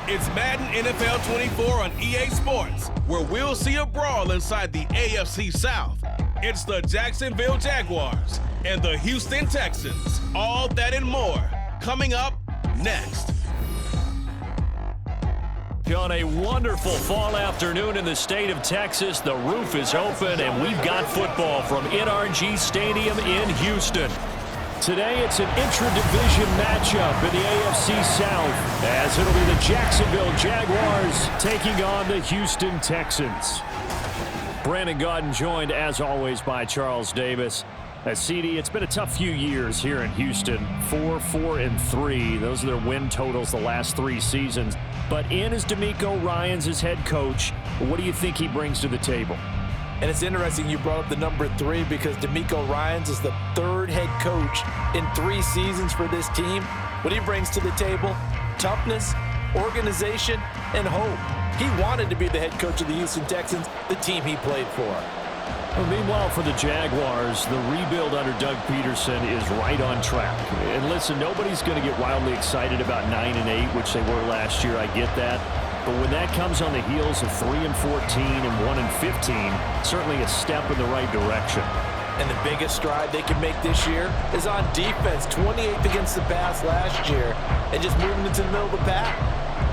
It's Madden NFL 24 on EA Sports, where we'll see a brawl inside the AFC South. It's the Jacksonville Jaguars and the Houston Texans. All that and more coming up next. On a wonderful fall afternoon in the state of Texas, the roof is open and we've got football from NRG Stadium in Houston. Today it's an intra-division matchup in the AFC South, as it'll be the Jacksonville Jaguars taking on the Houston Texans. Brandon Gaudin joined, as always, by Charles Davis. CD, it's been a tough few years here in Houston. 4-4-3. Those are their win totals the last 3 seasons. But in is DeMeco Ryans as head coach. What do you think he brings to the table? And it's interesting you brought up the number 3 because DeMeco Ryans is the 3rd head coach in 3 seasons for this team. What he brings to the table: toughness, organization, and hope. He wanted to be the head coach of the Houston Texans, the team he played for. Well, meanwhile, for the Jaguars, the rebuild under Doug Peterson is right on track. And listen, nobody's going to get wildly excited about 9-8, which they were last year. I get that. But when that comes on the heels of 3-14 and 1-15, certainly a step in the right direction. And the biggest stride they can make this year is on defense. 28th against the pass last year, and just moving into the middle of the pack.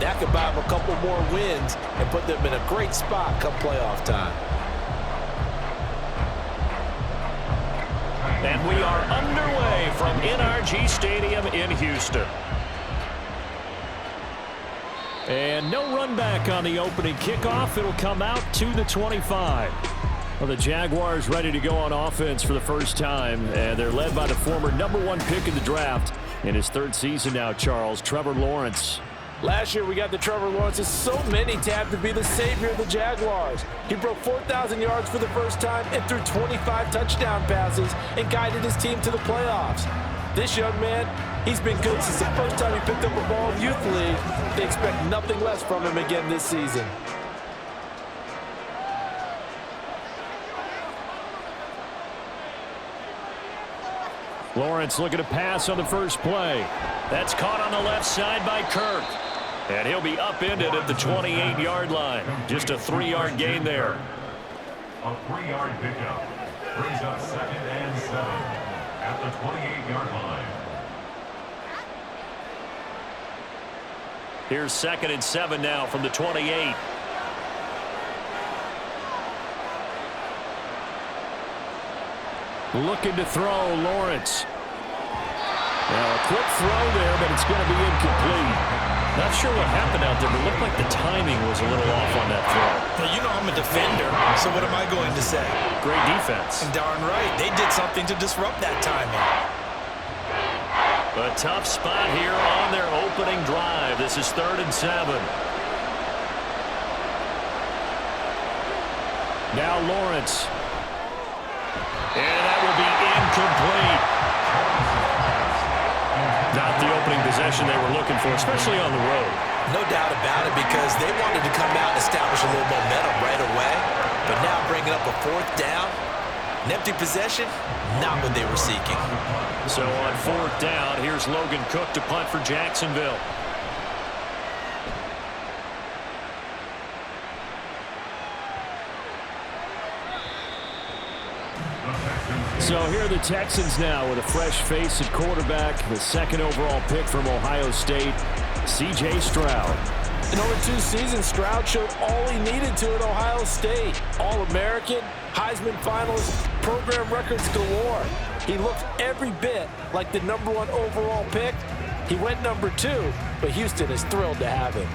That could buy them a couple more wins and put them in a great spot come playoff time. And we are underway from NRG Stadium in Houston. And no run back on the opening kickoff. It'll come out to the 25. Well, the Jaguars ready to go on offense for the first time, and they're led by the former #1 pick in the draft in his 3rd season now, Charles, Trevor Lawrence. Last year we got the Trevor Lawrences. So many tabbed to be the savior of the Jaguars. He broke 4,000 yards for the first time and threw 25 touchdown passes and guided his team to the playoffs. This young man, he's been good since the first time he picked up a ball in Youth League. They expect nothing less from him again this season. Lawrence looking to pass on the first play. That's caught on the left side by Kirk. And he'll be upended at the 28-yard line. Just a 3-yard gain there. A 3-yard pickup brings up 2nd and 7 at the 28-yard line. Here's 2nd and 7 now from the 28. Looking to throw, Lawrence. Now a quick throw there, but it's going to be incomplete. Not sure what happened out there, but it looked like the timing was a little off on that throw. Well, you know I'm a defender, so what am I going to say? Great defense. Darn right. They did something to disrupt that timing. A tough spot here on their opening drive. This is 3rd and 7. Now Lawrence. And that will be incomplete. Not the opening possession they were looking for, especially on the road. No doubt about it, because they wanted to come out and establish a little momentum right away. But now bringing up a 4th down, an empty possession, not what they were seeking. So on 4th down, here's Logan Cook to punt for Jacksonville. So here are the Texans now with a fresh face at quarterback, the 2nd overall pick from Ohio State, C.J. Stroud. In over 2 seasons, Stroud showed all he needed to at Ohio State. All-American, Heisman finalist, program records galore. He looked every bit like the #1 overall pick. He went number 2, but Houston is thrilled to have him.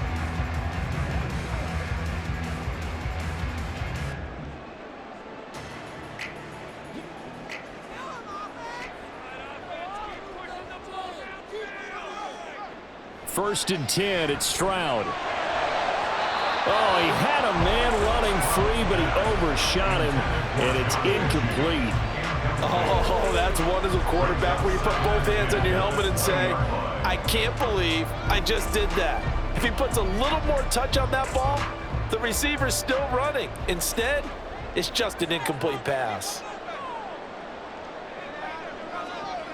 First and 10, it's Stroud. Oh, he had a man running free, but he overshot him, and it's incomplete. Oh, that's one as a quarterback where you put both hands on your helmet and say, I can't believe I just did that. If he puts a little more touch on that ball, the receiver's still running. Instead, it's just an incomplete pass.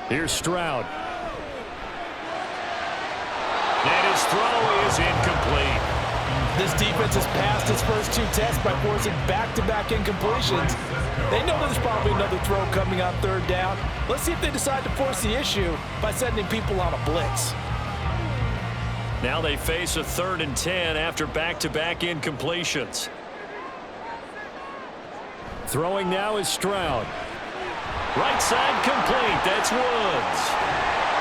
Here's Stroud. And his throw is incomplete. This defense has passed its first 2 tests by forcing back-to-back incompletions. They know there's probably another throw coming on 3rd down. Let's see if they decide to force the issue by sending people on a blitz. Now they face a 3rd and 10 after back-to-back incompletions. Throwing now is Stroud. Right side complete. That's Woods.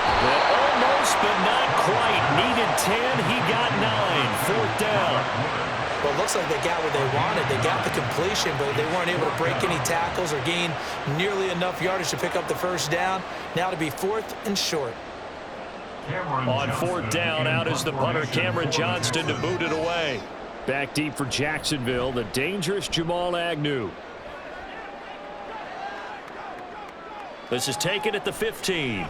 That almost but not quite. Needed 10. He got 9. 4th down. Well, it looks like they got what they wanted. They got the completion, but they weren't able to break any tackles or gain nearly enough yardage to pick up the 1st down. Now to be 4th and short. On 4th down, out is the punter, Cameron Johnston, to boot it away. Back deep for Jacksonville, the dangerous Jamal Agnew. This is taken at the 15.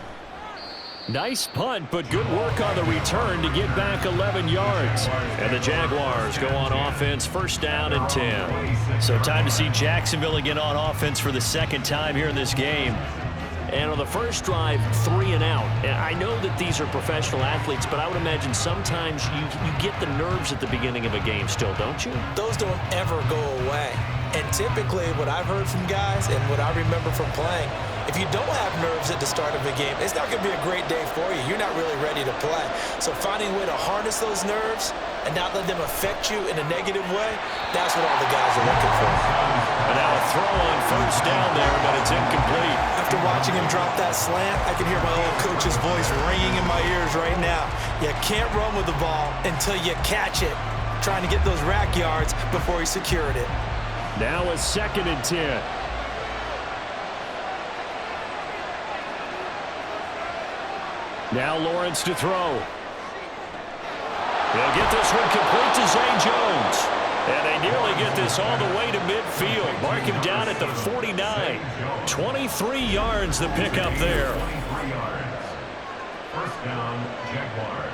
Nice punt, but good work on the return to get back 11 yards. And the Jaguars go on offense, 1st down and 10. So time to see Jacksonville again on offense for the 2nd time here in this game. And on the first drive, 3 and out. And I know that these are professional athletes, but I would imagine sometimes you get the nerves at the beginning of a game still, don't you? Those don't ever go away. And typically what I've heard from guys and what I remember from playing, if you don't have nerves at the start of a game, it's not going to be a great day for you. You're not really ready to play. So finding a way to harness those nerves and not let them affect you in a negative way, that's what all the guys are looking for. And now a throw on 1st down there, but it's incomplete. After watching him drop that slant, I can hear my old coach's voice ringing in my ears right now. You can't run with the ball until you catch it. Trying to get those rack yards before he secured it. Now a 2nd and 10. Now Lawrence to throw. They'll get this one complete to Zay Jones. And they nearly get this all the way to midfield. Mark him down at the 49. 23 yards the pickup there. 23 yards. 1st down, Jaguars.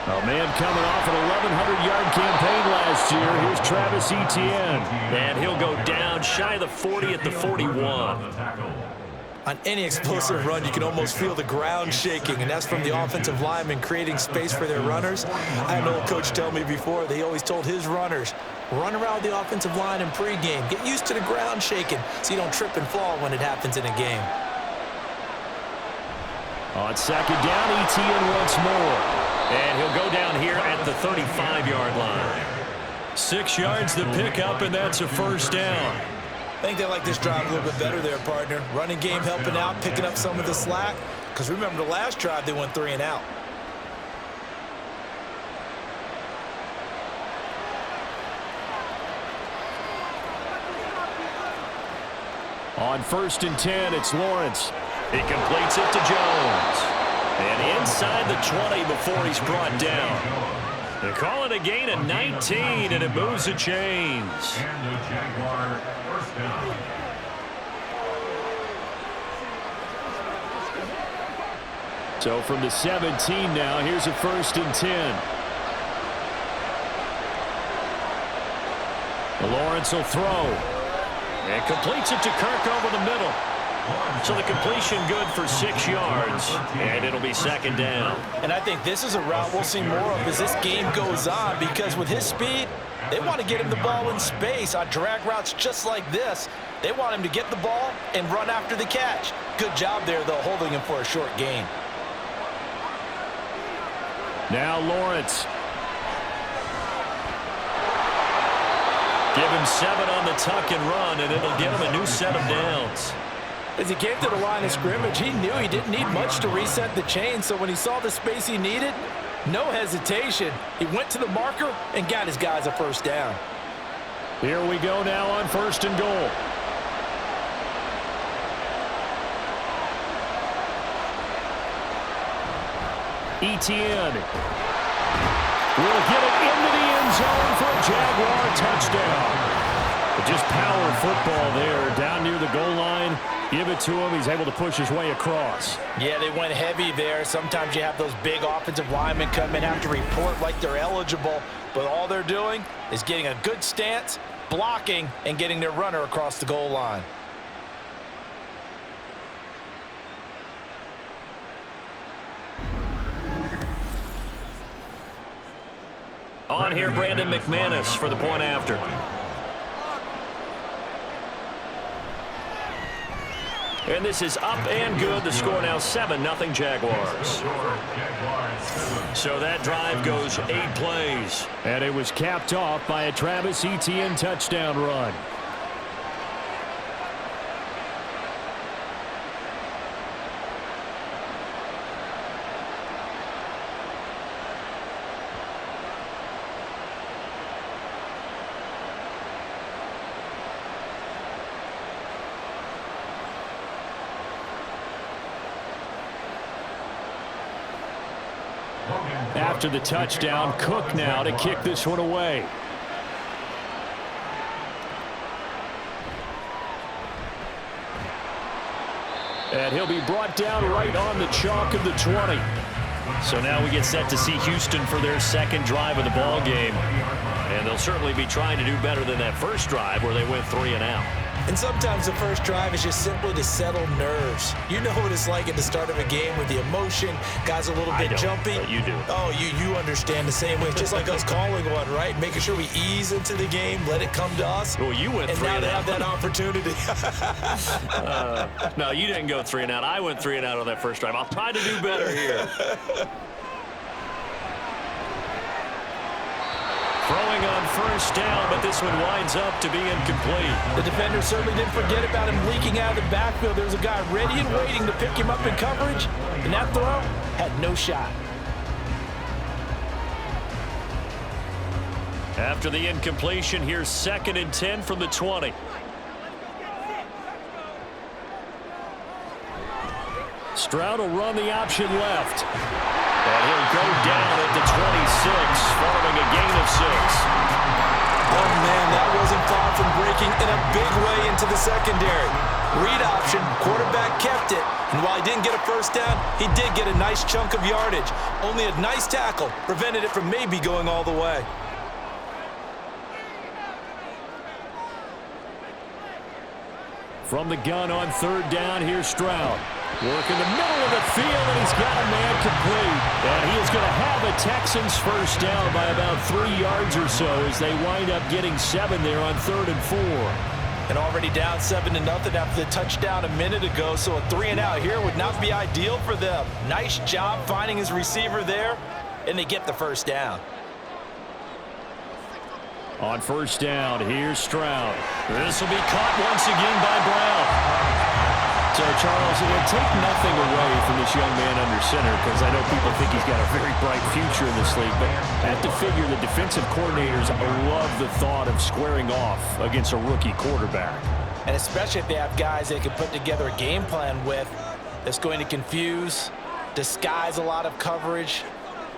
A man coming off an 1,100-yard campaign last year. Here's Travis Etienne. And he'll go down shy of the 40 at the 41. On any explosive run, you can almost feel the ground shaking, and that's from the offensive linemen creating space for their runners. I had an old coach tell me before, they always told his runners, run around the offensive line in pregame. Get used to the ground shaking so you don't trip and fall when it happens in a game. On 2nd down, Etienne once more. And he'll go down here at the 35-yard line. 6 yards the pickup, and that's a 1st down. I think they like this drive a little bit better there, partner. Running game helping out, picking up some of the slack. Because remember, the last drive, they went 3 and out. On 1st and 10, it's Lawrence. He completes it to Jones. And inside the 20 before he's brought down. They call it a gain of 19, and it moves the chains. And the Jaguar 1st down. So from the 17 now, here's a 1st and 10. Lawrence will throw. And completes it to Kirk over the middle. So the completion good for 6 yards, and it'll be 2nd down. And I think this is a route we'll see more of as this game goes on, because with his speed, they want to get him the ball in space on drag routes just like this. They want him to get the ball and run after the catch. Good job there, though, holding him for a short gain. Now Lawrence. Give him 7 on the tuck and run, and it'll give him a new set of downs. As he came to the line of scrimmage, he knew he didn't need much to reset the chain, so when he saw the space he needed, no hesitation. He went to the marker and got his guys a 1st down. Here we go now on 1st and goal. Etienne will get it into the end zone for a Jaguar touchdown. Just power football there, down near the goal line. Give it to him. He's able to push his way across. Yeah, they went heavy there. Sometimes you have those big offensive linemen come in, have to report like they're eligible, but all they're doing is getting a good stance, blocking, and getting their runner across the goal line. On here, Brandon McManus for the point after. And this is up and good. The score now 7-0 Jaguars. So that drive goes 8 plays. And it was capped off by a Travis Etienne touchdown run. After the touchdown, Cook now to kick this one away. And he'll be brought down right on the chalk of the 20. So now we get set to see Houston for their second drive of the ball game. And they'll certainly be trying to do better than that first drive where they went 3 and out. And sometimes the first drive is just simply to settle nerves. You know what it's like at the start of a game with the emotion. Guys a little bit jumpy. But you do. Oh, you understand the same way. It's just like us calling one, right? Making sure we ease into the game, let it come to us. Well, you went 3 and out. And now they have that opportunity. No, you didn't go 3 and out. I went 3 and out on that first drive. I'll try to do better here. Throwing on first down, but this one winds up to be incomplete. The defender certainly didn't forget about him leaking out of the backfield. There was a guy ready and waiting to pick him up in coverage, and that throw had no shot. After the incompletion, here's 2nd and 10 from the 20. Stroud will run the option left. And he'll go down at the 26, following a gain of 6. Oh, man, that wasn't far from breaking in a big way into the secondary. Read option, quarterback kept it. And while he didn't get a first down, he did get a nice chunk of yardage. Only a nice tackle prevented it from maybe going all the way. From the gun on 3rd down, here's Stroud. Work in the middle of the field, and he's got a man complete. And he is going to have a Texans first down by about 3 yards or so as they wind up getting 7 there on 3rd and 4. And already down 7-0 after the touchdown a minute ago, so a 3 and out here would not be ideal for them. Nice job finding his receiver there, and they get the first down. On first down, here's Stroud. This will be caught once again by Brown. So, Charles, it will take nothing away from this young man under center because I know people think he's got a very bright future in this league, but I have to figure the defensive coordinators love the thought of squaring off against a rookie quarterback. And especially if they have guys they can put together a game plan with that's going to confuse, disguise a lot of coverage,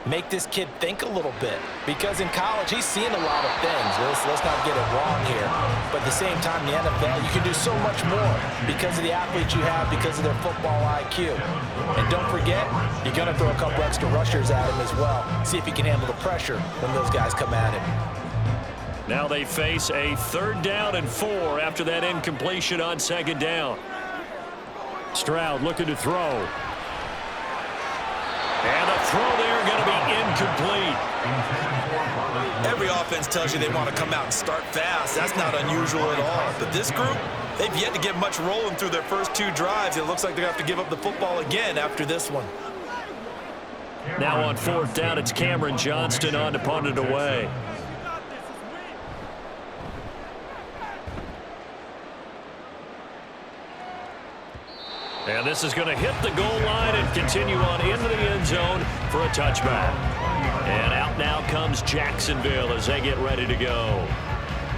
make this kid think a little bit. Because in college, he's seen a lot of things. Let's not get it wrong here. But at the same time, the NFL, you can do so much more because of the athletes you have, because of their football IQ. And don't forget, you're going to throw a couple extra rushers at him as well. See if he can handle the pressure when those guys come at him. Now they face a 3rd down and 4 after that incompletion on 2nd down. Stroud looking to throw. And the throw there going to be incomplete. Every offense tells you they want to come out and start fast. That's not unusual at all. But this group, they've yet to get much rolling through their first 2 drives. It looks like they're going to have to give up the football again after this one. Now on 4th down, it's Cameron Johnston on to punt it away. And this is going to hit the goal line and continue on into the end zone for a touchback. And out now comes Jacksonville as they get ready to go.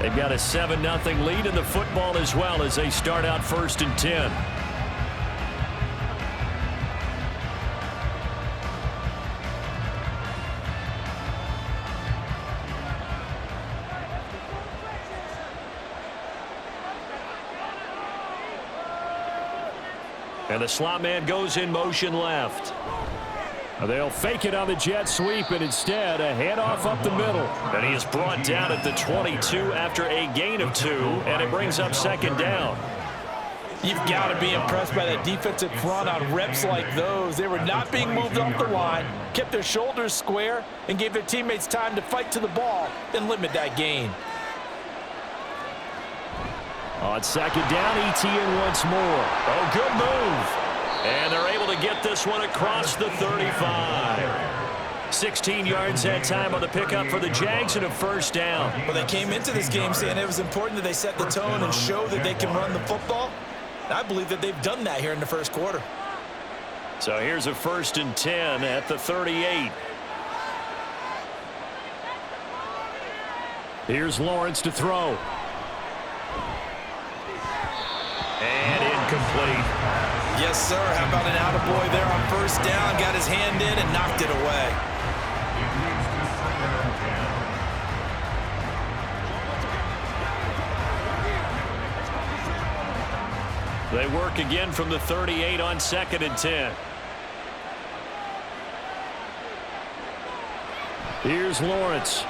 They've got a 7-0 lead in the football as well as they start out 1st and 10. And the slot man goes in motion left. They'll fake it on the jet sweep, and instead a handoff up the middle. And he is brought down at the 22 after a gain of 2, and it brings up second down. You've got to be impressed by that defensive front on reps like those. They were not being moved off the line, kept their shoulders square, and gave their teammates time to fight to the ball and limit that gain. On second down, ETN once more. Oh, good move. And they're able to get this one across the 35. 16 yards that time on the pickup for the Jags and a first down. Well, they came into this game saying it was important that they set the tone and show that they can run the football. And I believe that they've done that here in the first quarter. So here's a 1st and 10 at the 38. Here's Lawrence to throw. And incomplete. Yes, sir. How about an attaboy there on first down? Got his hand in and knocked it away. They work again from the 38 on 2nd and 10. Here's Lawrence.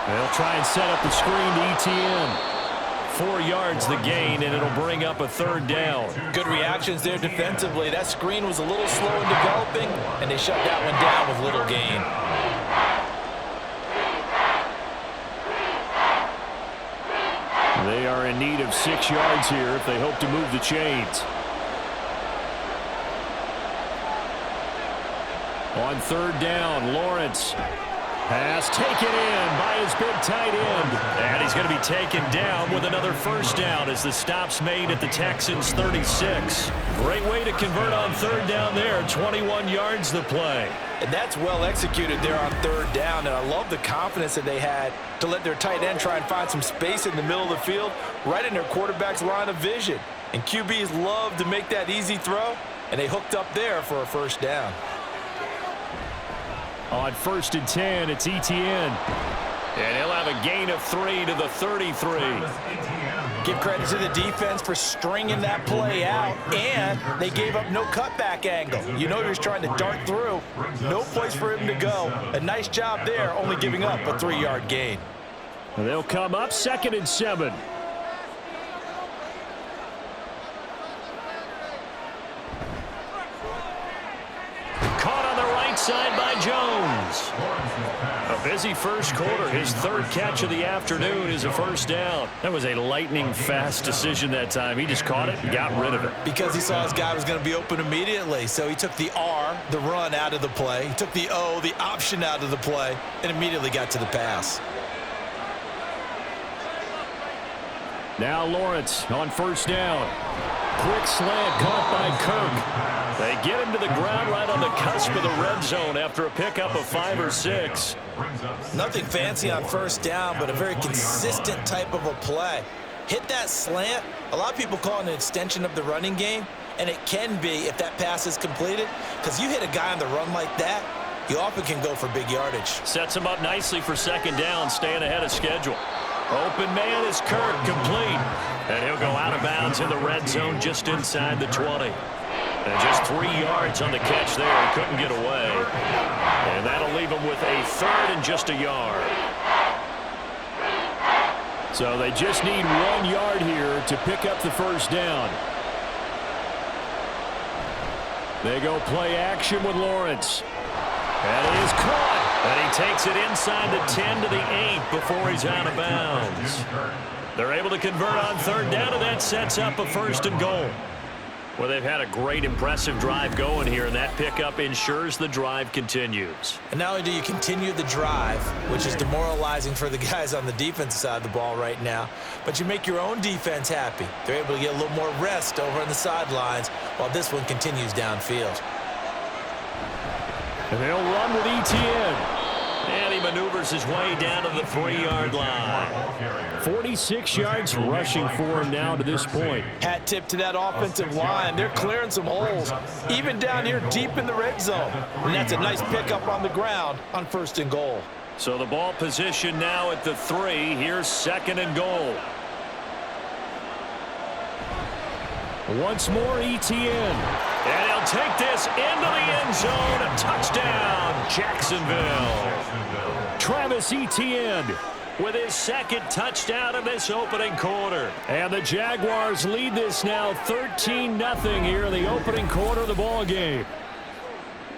They'll try and set up the screen to ETN. 4 yards the gain, and it'll bring up a 3rd down. Good reactions there defensively. That screen was a little slow in developing, and they shut that one down with little gain. They are in need of 6 yards here if they hope to move the chains. On 3rd down, Lawrence. Pass taken in by his big tight end. And he's going to be taken down with another first down as the stop's made at the Texans' 36. Great way to convert on 3rd down there. 21 yards the play. And that's well executed there on 3rd down. And I love the confidence that they had to let their tight end try and find some space in the middle of the field, right in their quarterback's line of vision. And QBs love to make that easy throw, and they hooked up there for a first down. On 1st and 10, it's ETN. And he'll have a gain of 3 to the 33. Give credit to the defense for stringing that play out, and they gave up no cutback angle. You know he was trying to dart through. No place for him to go. A nice job there, only giving up a 3-yard gain. And they'll come up 2nd and 7. Caught on the right side by Jones. A busy first quarter. His 3rd catch of the afternoon is a first down. That was a lightning-fast decision that time. He just caught it and got rid of it. Because he saw his guy was going to be open immediately. So he took the R, the run, out of the play. He took the O, the option, out of the play, and immediately got to the pass. Now Lawrence on first down. Quick slant caught by Kirk. They get him to the ground right on the cusp of the red zone after a pickup of 5 or 6. Nothing fancy on first down, but a very consistent type of a play. Hit that slant. A lot of people call it an extension of the running game, and it can be if that pass is completed, because you hit a guy on the run like that, you often can go for big yardage. Sets him up nicely for second down, staying ahead of schedule. Open man is Kirk, complete. And he'll go out of bounds in the red zone just inside the 20. And just 3 yards on the catch there. He couldn't get away. And that'll leave him with a 3rd and just a yard. So they just need 1 yard here to pick up the first down. They go play action with Lawrence. And it is caught. And he takes it inside the 10 to the 8 before he's out of bounds. They're able to convert on 3rd down, and that sets up a 1st and goal. Well, they've had a great, impressive drive going here, and that pickup ensures the drive continues. And not only do you continue the drive, which is demoralizing for the guys on the defensive side of the ball right now, but you make your own defense happy. They're able to get a little more rest over on the sidelines while this one continues downfield. And they'll run with ETN. And he maneuvers his way down to the 3-yard line. 46 yards rushing for him now to this point. Hat tip to that offensive line. They're clearing some holes, even down here deep in the red zone. And that's a nice pickup on the ground on 1st and goal. So the ball position now at the 3. Here's 2nd and goal. Once more, Etienne. And he'll take this into the end zone. A touchdown, Jacksonville. Travis Etienne with his second touchdown in this opening quarter. And the Jaguars lead this now 13-0 here in the opening quarter of the ball game.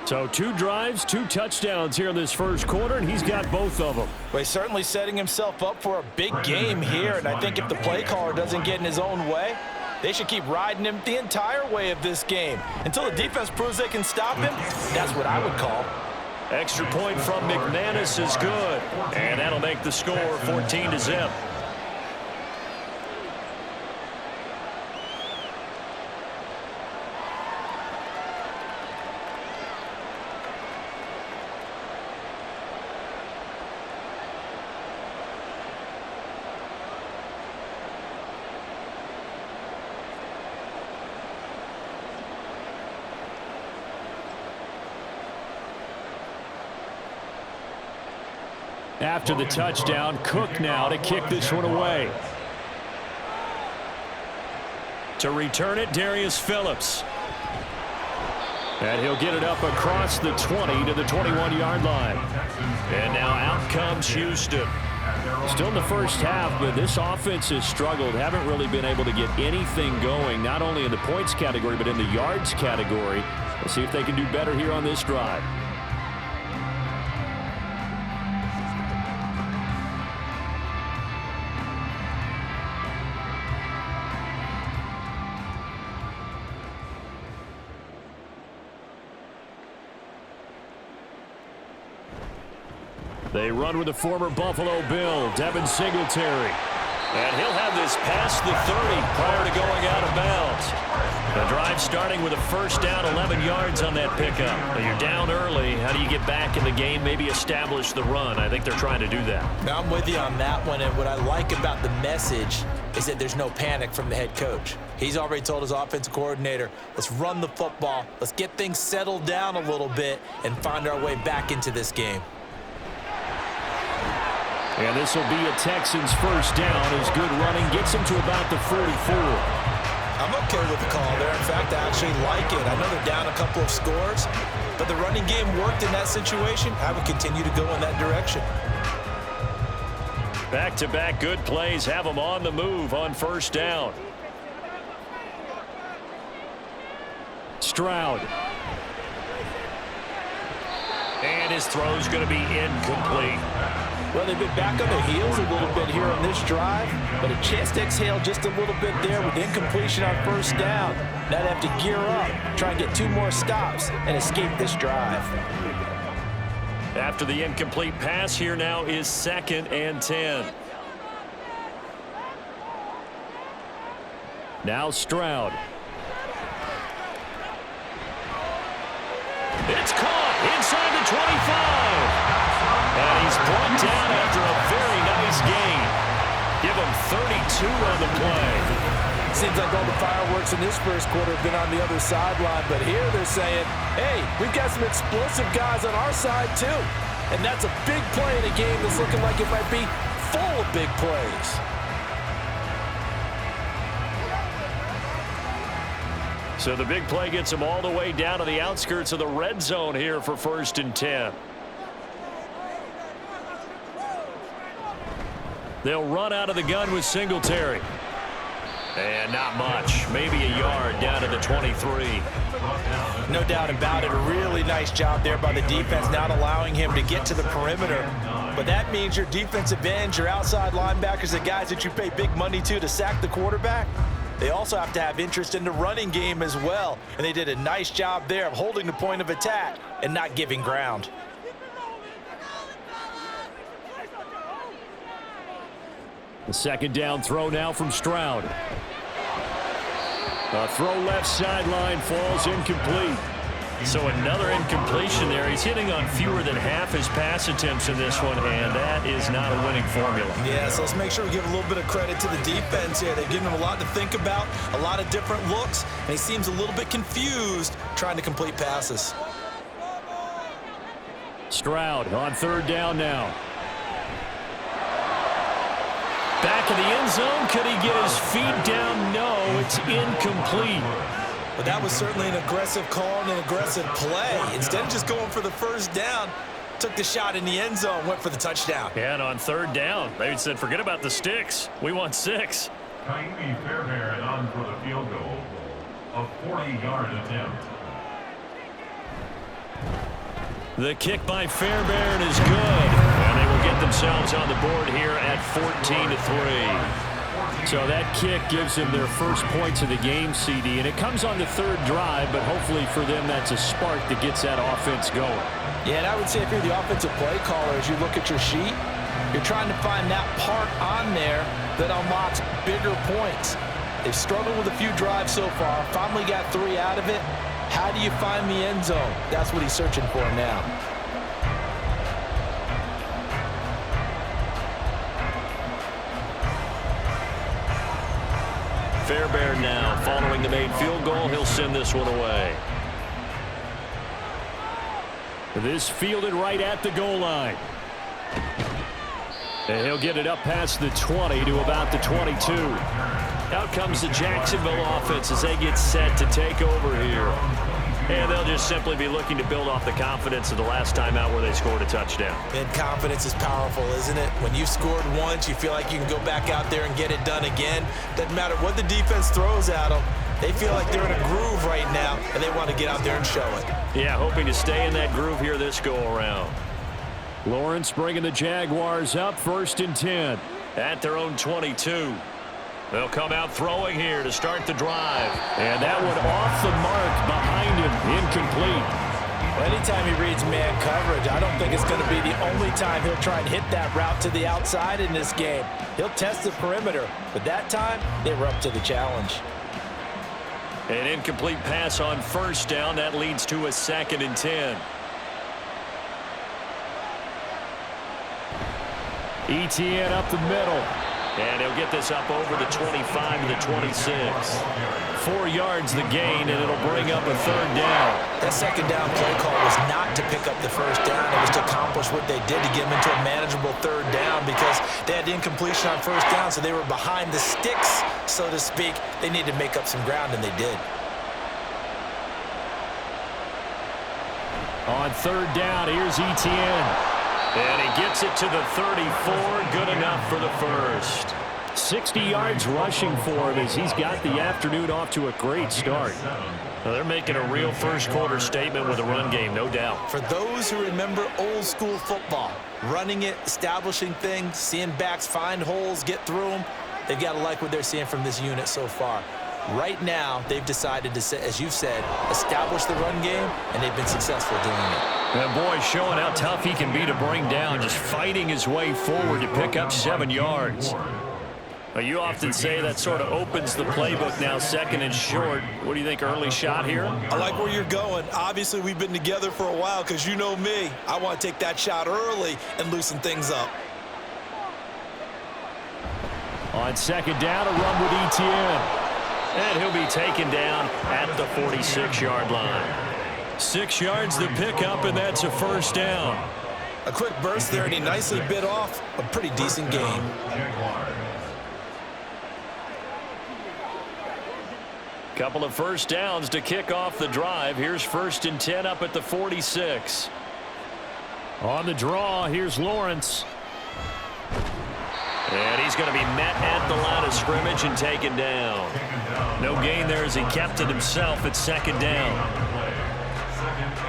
So 2 drives, 2 touchdowns here in this first quarter, and he's got both of them. Well, he's certainly setting himself up for a big game here, and I think if the play caller doesn't get in his own way, they should keep riding him the entire way of this game. Until the defense proves they can stop him, that's what I would call. Extra point from McManus is good, and that'll make the score 14-0. After the touchdown, Cook now to kick this one away. To return it, Darius Phillips. And he'll get it up across the 20 to the 21-yard line. And now out comes Houston. Still in the first half, but this offense has struggled. Haven't really been able to get anything going, not only in the points category, but in the yards category. Let's see if they can do better here on this drive. They run with the former Buffalo Bill, Devin Singletary. And he'll have this past the 30 prior to going out of bounds. The drive starting with a first down, 11 yards on that pickup. Now you're down early. How do you get back in the game, maybe establish the run? I think they're trying to do that. Now I'm with you on that one, and what I like about the message is that there's no panic from the head coach. He's already told his offensive coordinator, let's run the football, let's get things settled down a little bit and find our way back into this game. And this will be a Texans first down as good running gets him to about the 44. I'm okay with the call there. In fact, I actually like it. I know they're down a couple of scores, but the running game worked in that situation. I would continue to go in that direction. Back-to-back good plays have them on the move on first down. Stroud. And his throw's going to be incomplete. Well, they've been back on their heels a little bit here on this drive, but a chance to exhale just a little bit there with incompletion on first down. Now they have to gear up, try and get 2 more stops, and escape this drive. After the incomplete pass, here now is 2nd and 10. Now Stroud. It's caught inside the 25. And he's brought down after a very nice gain. Give him 32 on the play. Seems like all the fireworks in this first quarter have been on the other sideline, but here they're saying, hey, we've got some explosive guys on our side too. And that's a big play in a game that's looking like it might be full of big plays. So the big play gets him all the way down to the outskirts of the red zone here for 1st and 10. They'll run out of the gun with Singletary. And not much. Maybe a yard down to the 23. No doubt about it. A really nice job there by the defense, not allowing him to get to the perimeter. But that means your defensive ends, your outside linebackers, the guys that you pay big money to sack the quarterback, they also have to have interest in the running game as well. And they did a nice job there of holding the point of attack and not giving ground. The 2nd down throw now from Stroud. A throw left sideline falls incomplete. So another incompletion there. He's hitting on fewer than half his pass attempts in this one, and that is not a winning formula. Yeah, so let's make sure we give a little bit of credit to the defense here. They've given him a lot to think about, a lot of different looks, and he seems a little bit confused trying to complete passes. Stroud on 3rd down now. Back in the end zone. Could he get his feet down? No, it's incomplete. But that was certainly an aggressive call and an aggressive play. Instead of just going for the first down, took the shot in the end zone, went for the touchdown. Yeah, and on third down, they said, forget about the sticks. We want 6. Kaimi Fairbairn on for the field goal. A 40-yard attempt. The kick by Fairbairn is good. And they will get themselves on the board here at 14-3. So that kick gives them their first points of the game, CD. And it comes on the third drive, but hopefully for them that's a spark that gets that offense going. Yeah, and I would say if you're the offensive play caller, as you look at your sheet, you're trying to find that part on there that unlocks bigger points. They've struggled with a few drives so far, finally got 3 out of it. How do you find the end zone? That's what he's searching for now. Fairbairn now following the main field goal. He'll send this one away. This fielded right at the goal line. And he'll get it up past the 20 to about the 22. Out comes the Jacksonville offense as they get set to take over here. And they'll just simply be looking to build off the confidence of the last time out where they scored a touchdown. And confidence is powerful, isn't it? When you scored once, you feel like you can go back out there and get it done again. Doesn't matter what the defense throws at them. They feel like they're in a groove right now, and they want to get out there and show it. Yeah, hoping to stay in that groove here this go-around. Lawrence bringing the Jaguars up, 1st and 10. At their own 22. They'll come out throwing here to start the drive. And that one off the mark behind him, incomplete. Well, anytime he reads man coverage, I don't think it's going to be the only time he'll try and hit that route to the outside in this game. He'll test the perimeter, but that time they were up to the challenge. An incomplete pass on 1st down. That leads to a 2nd and 10. ETN up the middle. And he'll get this up over the 25 to the 26. 4 yards the gain, and it'll bring up a 3rd down. That 2nd down play call was not to pick up the 1st down. It was to accomplish what they did to get them into a manageable 3rd down because they had incompletion on 1st down, so they were behind the sticks, so to speak. They needed to make up some ground, and they did. On 3rd down, here's ETN. And he gets it to the 34. Good enough for the 1st. 60 yards rushing for him as he's got the afternoon off to a great start. Well, they're making a real first-quarter statement with a run game, no doubt. For those who remember old-school football, running it, establishing things, seeing backs find holes, get through them, they've got to like what they're seeing from this unit so far. Right now, they've decided to, as you've said, establish the run game, and they've been successful doing it. And boy, showing how tough he can be to bring down, just fighting his way forward to pick up 7 yards. Well, you often say that sort of opens the playbook now, 2nd and short. What do you think, early shot here? I like where you're going. Obviously, we've been together for a while because you know me. I want to take that shot early and loosen things up. On 2nd down, a run with ETN. And he'll be taken down at the 46-yard line. 6 yards the pickup, and that's a 1st down. A quick burst there, and he nicely bit off a pretty decent gain. Couple of 1st downs to kick off the drive. Here's 1st and 10 up at the 46. On the draw, here's Lawrence. And he's going to be met at the line of scrimmage and taken down. No gain there as he kept it himself at 2nd down. 2nd and 10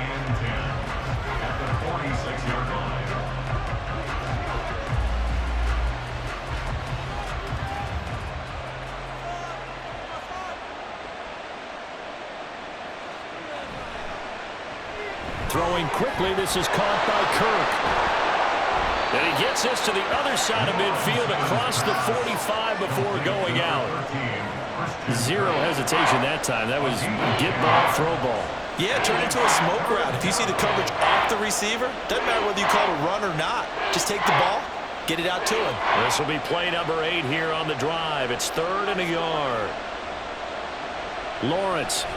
at the 46-yard line. Throwing quickly, this is caught by Kirk. And he gets this to the other side of midfield across the 45 before going out. 0 hesitation that time. That was get ball, throw ball. Yeah, turn into a smoke route. If you see the coverage off the receiver, doesn't matter whether you call it a run or not. Just take the ball, get it out to him. This will be play number 8 here on the drive. It's 3rd and a yard. Lawrence.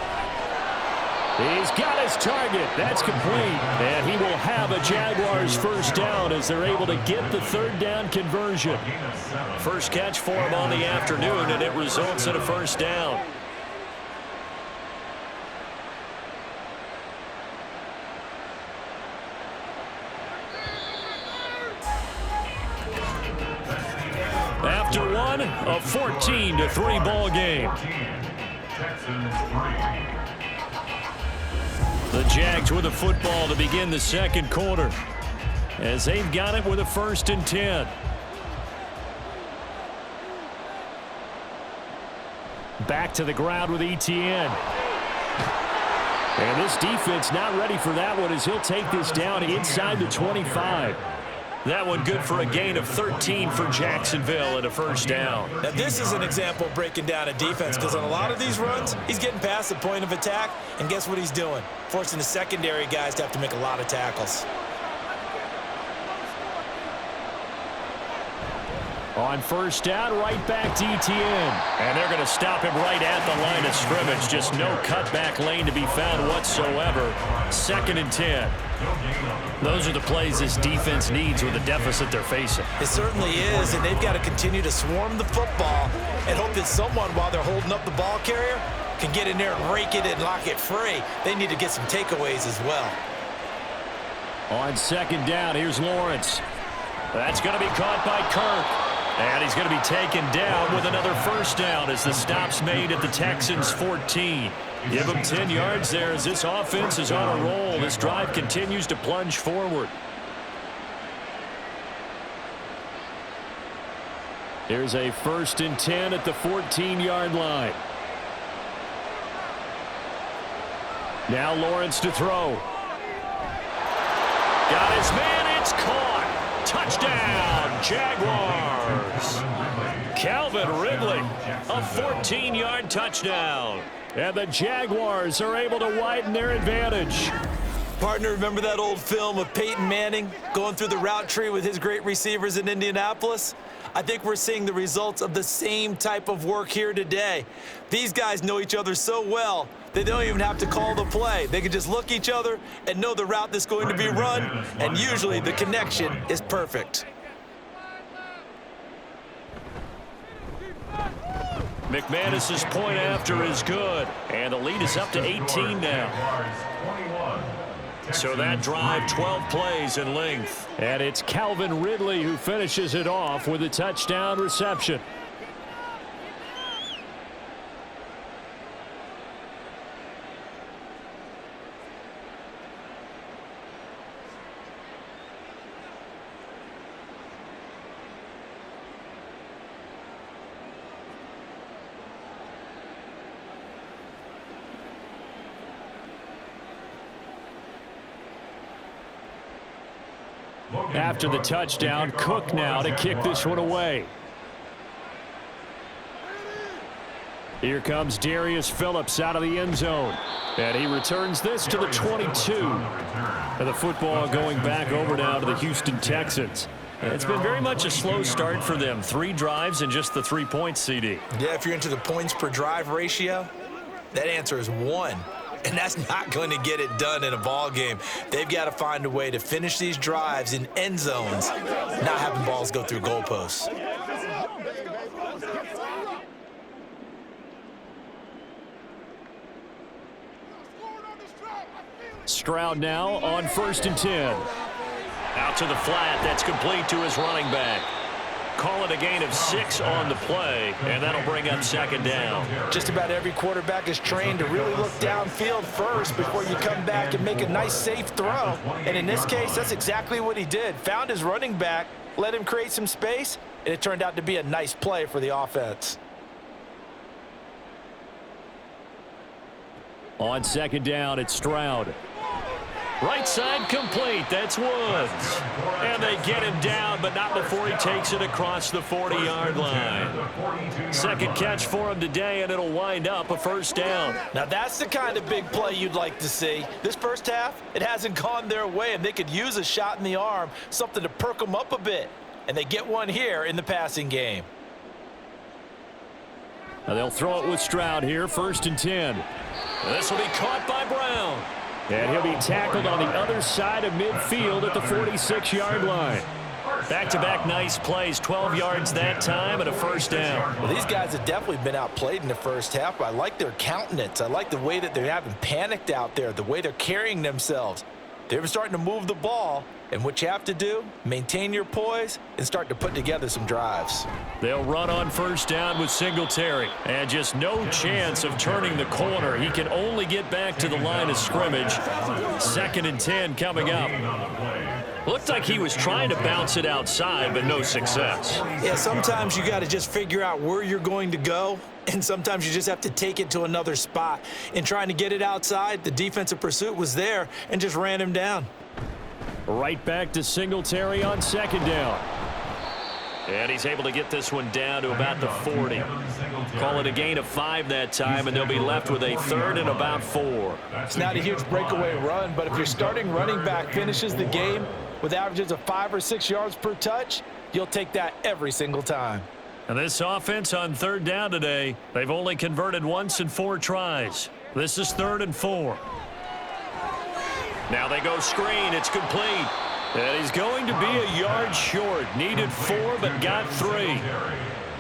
He's got his target. That's complete. And he will have a Jaguars first down as they're able to get the third down conversion. First catch for him on the afternoon, and it results in a first down. After one, a 14-3 ball game. The Jags with the football to begin the second quarter as they've got it with a 1st and 10. Back to the ground with Etienne. And this defense not ready for that one as he'll take this down inside the 25. That one good for a gain of 13 for Jacksonville and a first down. Now this is an example of breaking down a defense because on a lot of these runs, he's getting past the point of attack, and guess what he's doing? Forcing the secondary guys to have to make a lot of tackles. On first down, right back to Etienne. And they're going to stop him right at the line of scrimmage. Just no cutback lane to be found whatsoever. 2nd and 10. Those are the plays this defense needs with the deficit they're facing. It certainly is, and they've got to continue to swarm the football and hope that someone, while they're holding up the ball carrier, can get in there and rake it and lock it free. They need to get some takeaways as well. On 2nd down, here's Lawrence. That's going to be caught by Kirk. And he's going to be taken down with another first down as the stop's made at the Texans' 14. Give them 10 yards there as this offense is on a roll. This drive continues to plunge forward. Here's a 1st and 10 at the 14-yard line. Now Lawrence to throw. Got his man. It's caught. Touchdown, Jaguars. Calvin Ridley, a 14-yard touchdown. And the Jaguars are able to widen their advantage. Partner, remember that old film of Peyton Manning going through the route tree with his great receivers in Indianapolis? I think we're seeing the results of the same type of work here today. These guys know each other so well, they don't even have to call the play. They can just look each other and know the route that's going to be run, and usually the connection is perfect. McManus's point after is good, and the lead is up to 18 now. So that drive, 12 plays in length. And it's Calvin Ridley who finishes it off with a touchdown reception. After the touchdown, Cook now to kick this one away. Here comes Darius Phillips out of the end zone. And he returns this to the 22. And the football going back over now to the Houston Texans. It's been very much a slow start for them. 3 drives and just the 3 points, CD. Yeah, if you're into the points per drive ratio, that answer is 1. And that's not going to get it done in a ball game. They've got to find a way to finish these drives in end zones, not having balls go through goalposts. Stroud now on 1st and 10. Out to the flat. That's complete to his running back. Call it a gain of 6 on the play, and that'll bring up 2nd down. Just about every quarterback is trained to really look downfield first before you come back and make a nice, safe throw. And in this case, that's exactly what he did. Found his running back, let him create some space, and it turned out to be a nice play for the offense. On 2nd down, it's Stroud. Right side complete. That's Woods. And they get him down, but not before he takes it across the 40-yard line. Second catch for him today, and it'll wind up a first down. Now, that's the kind of big play you'd like to see. This first half, it hasn't gone their way, and they could use a shot in the arm, something to perk them up a bit. And they get one here in the passing game. Now they'll throw it with Stroud here, 1st and 10. This will be caught by Brown. And he'll be tackled on the other side of midfield at the 46-yard line. Back-to-back nice plays, 12 yards that time and a first down. Well, these guys have definitely been outplayed in the first half, but I like their countenance. I like the way that they haven't panicked out there, the way they're carrying themselves. They're starting to move the ball, and what you have to do, maintain your poise and start to put together some drives. They'll run on first down with Singletary, and just no chance of turning the corner. He can only get back to the line of scrimmage. 2nd and 10 coming up. Looked like he was trying to bounce it outside, but no success. Yeah, sometimes you got to just figure out where you're going to go, and sometimes you just have to take it to another spot. In trying to get it outside, the defensive pursuit was there and just ran him down. Right back to Singletary on 2nd down. And he's able to get this one down to about the 40. Call it a gain of 5 that time, and they'll be left with a 3rd and about 4. It's not a huge breakaway run, but if your starting running back finishes the game with averages of 5 or 6 yards per touch, you'll take that every single time. And this offense on 3rd down today, they've only converted once in 4 tries. This is 3rd and 4. Now they go screen. It's complete. And he's going to be a yard short. Needed 4, but got 3.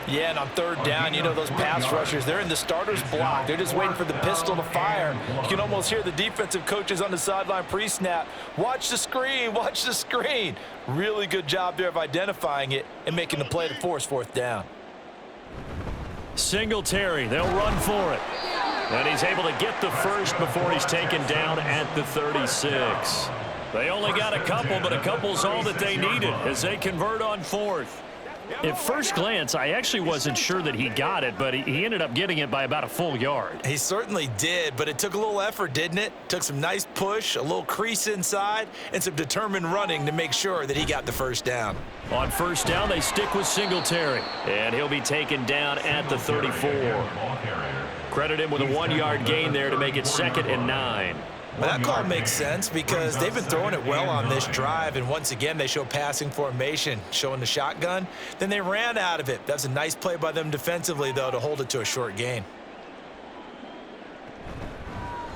Yeah, and on 3rd down, you know those pass rushers, they're in the starter's block. They're just waiting for the pistol to fire. You can almost hear the defensive coaches on the sideline pre-snap. Watch the screen, watch the screen. Really good job there of identifying it and making the play to force 4th down. Singletary, they'll run for it. And he's able to get the first before he's taken down at the 36. They only got a couple, but a couple's all that they needed as they convert on 4th. At first glance, I actually wasn't sure that he got it, but he ended up getting it by about a full yard. He certainly did, but it took a little effort, didn't it? Took some nice push, a little crease inside, and some determined running to make sure that he got the first down. On 1st down, they stick with Singletary, and he'll be taken down at the 34. Credit him with a 1-yard gain there to make it 2nd and 9. Well, that call makes sense because they've been throwing it well on this drive, and once again, they show passing formation, showing the shotgun. Then they ran out of it. That's a nice play by them defensively, though, to hold it to a short gain.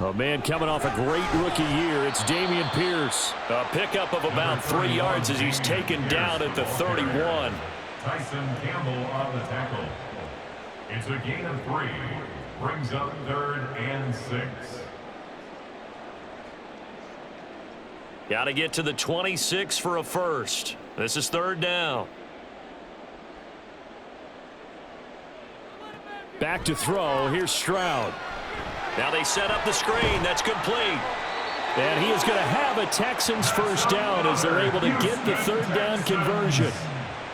A man coming off a great rookie year, it's Dameon Pierce. A pickup of about 3 yards as he's taken down at the 31. Tyson Campbell on the tackle. It's a gain of 3. Brings up 3rd and 6. Got to get to the 26 for a first. This is 3rd down. Back to throw. Here's Stroud. Now they set up the screen. That's complete. And he is going to have a Texans first down as they're able to get the 3rd down conversion.